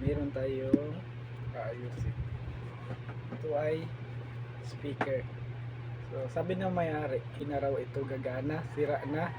meron tayong ayusin. Ito ay speaker. So sabi ng may-ari, inaraw ito gagana, sira na.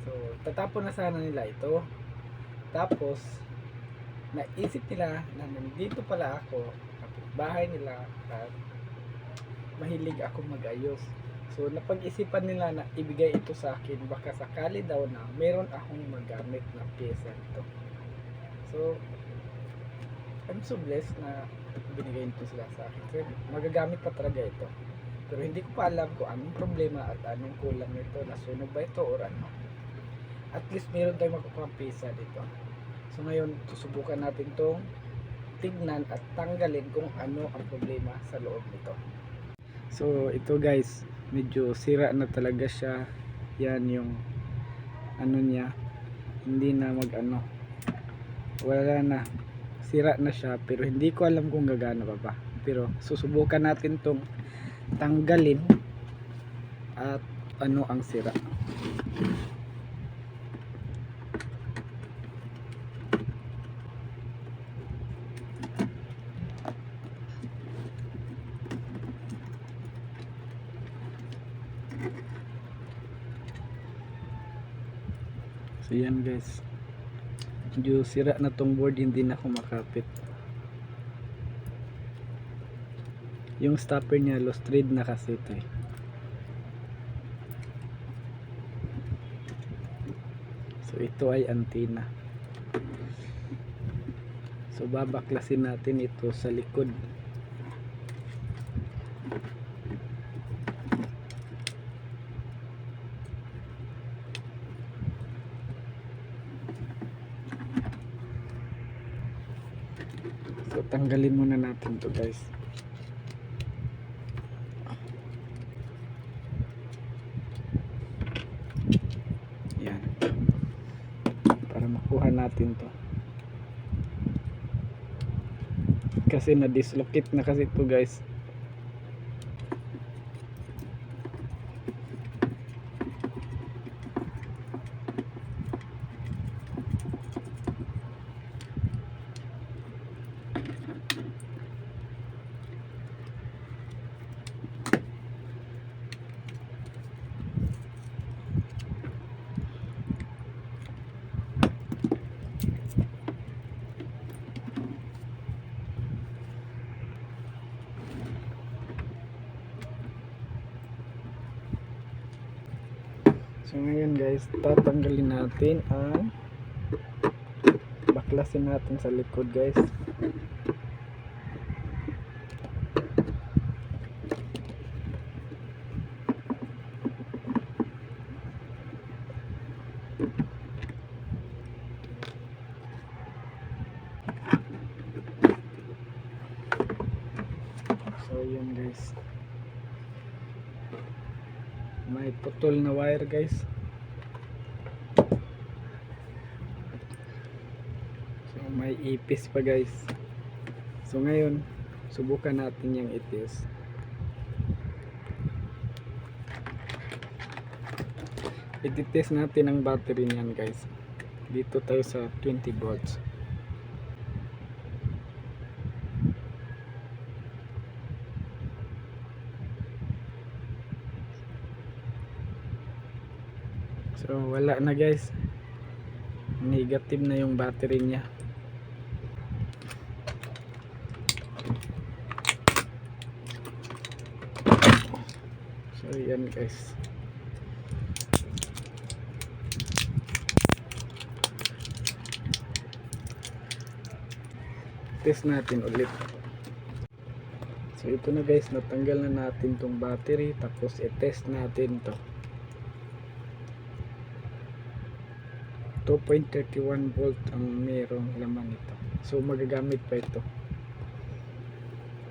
So tatapon na sana nila ito. Tapos naisip nila na nandito pala ako, bahay nila, at mahilig ako mag-ayos. So napag-isipan nila na ibigay ito sa akin, baka sakali daw na meron akong magamit na pyesa ito. So I'm so blessed na binigay ito sila sa akin. So, magagamit pa talaga ito. Pero hindi ko pa alam kung anong problema at anong kulang nito, nasunog ba ito or ano. At least meron tayong makukuha pyesa dito. So ngayon susubukan natin tong tignan at tanggalin kung ano ang problema sa loob nito. So ito guys, medyo sira na talaga siya. Yan yung ano niya, hindi na mag-ano, wala na, sira na siya. Pero hindi ko alam kung gagana pa ba. Pero susubukan natin tong tanggalin at ano ang sira. So yan guys, medyo sira na tong board, hindi na ako makapit. Yung stopper niya lost thread na kasi ito eh. So ito ay antenna. So babaklasin natin ito sa likod. So tanggalin muna natin to guys. Yan. Para makuha natin to. Kasi na-dislocate na kasi to guys. So ngayon guys, tatanggalin natin ang baklasin natin sa likod guys. So yun guys, may putol na wire guys. So may ipis pa guys. So ngayon subukan natin yung ipis. I-test natin ang battery niyan guys. Dito tayo sa 20 volts. So wala na guys, negative na yung battery niya. So yan guys, test natin ulit. So ito na guys, natanggal na natin tong battery. Tapos i-test natin to. 2.31 volt ang merong laman nito. So magagamit pa ito.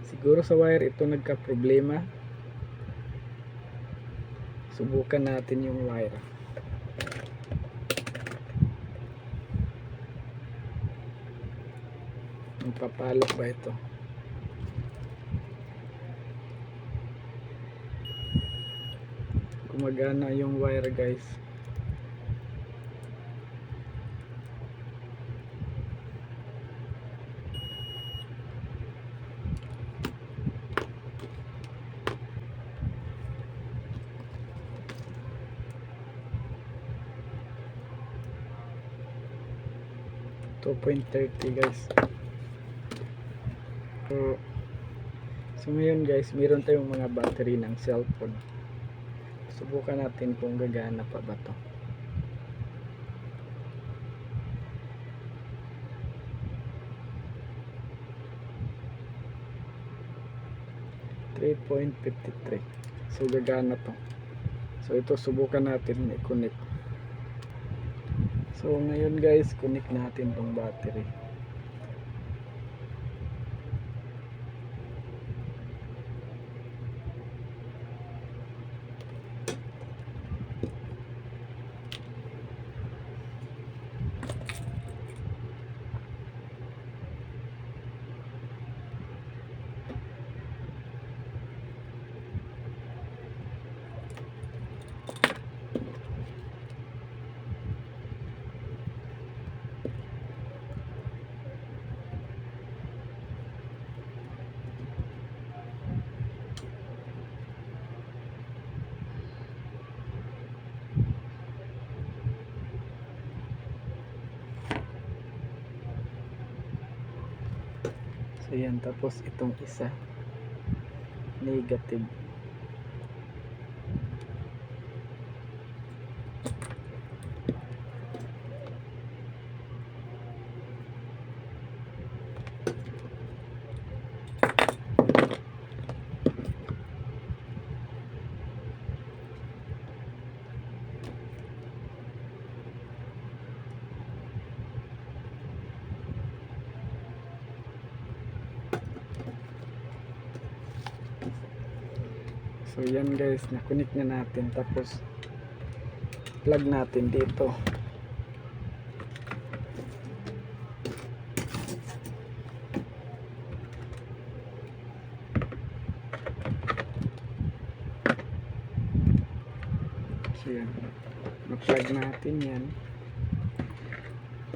Siguro sa wire ito nagka problema. Subukan natin yung wire. Magpapalo ba ito? Gumagana yung wire guys. 2.30 guys. So ngayon guys, meron tayong mga battery ng cellphone. Subukan natin kung gagana pa ba to. .53. So gagana to. So ito subukan natin i-connect. So ngayon guys, connect natin tong battery. So yan, tapos itong isa negative. So yan guys, na-connect na natin, tapos plug natin dito. So yan, na-plug natin yan,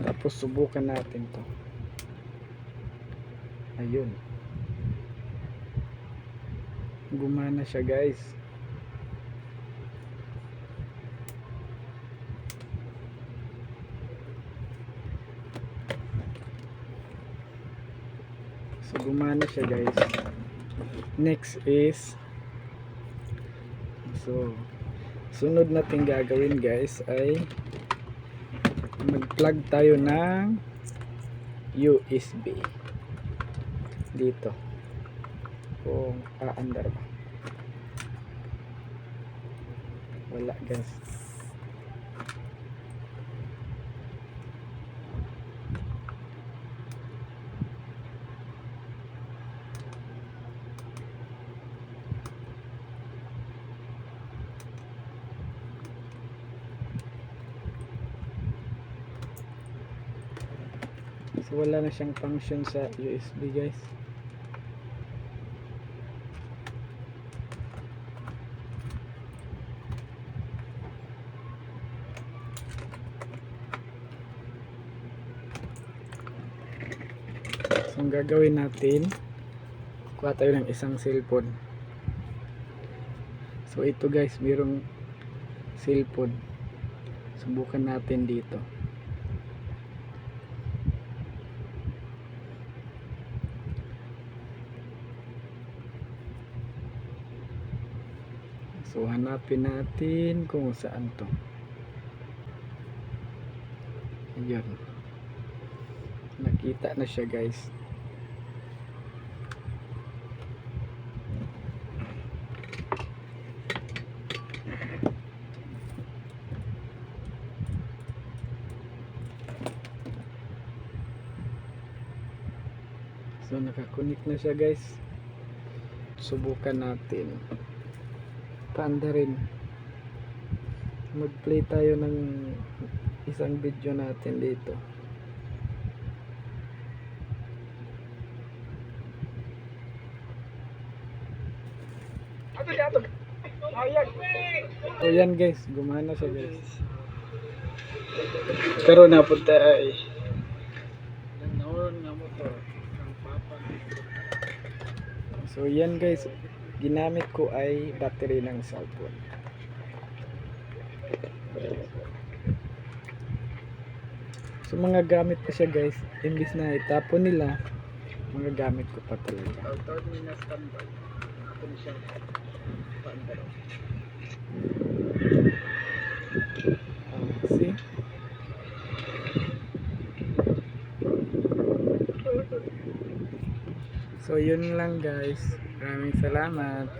tapos subukan natin to. Ayun, gumana siya guys. So gumana siya guys. Next is, so sunod natin gagawin guys ay mag-plug tayo ng USB dito. Kung aandar ba, wala guys. So wala na siyang function sa USB guys. So ang gagawin natin, kuha tayo ng isang cellphone. So ito guys, mayroong cellphone. Subukan natin dito. So hanapin natin kung saan to. Ayan, nakita na siya guys. So nakakunik na siya guys. Subukan natin. Paanda rin, mag-play tayo ng isang video natin dito. So yan guys, gumana siya guys. Pero napunta ay so yan guys, ginamit ko ay battery ng cellphone. So mga gamit ko siya guys, imbis na itapon nila, mga gamit ko pa talaga. Outdoor mo na standby. Ako na siyang paandaro. See? So yun lang guys. Maraming salamat.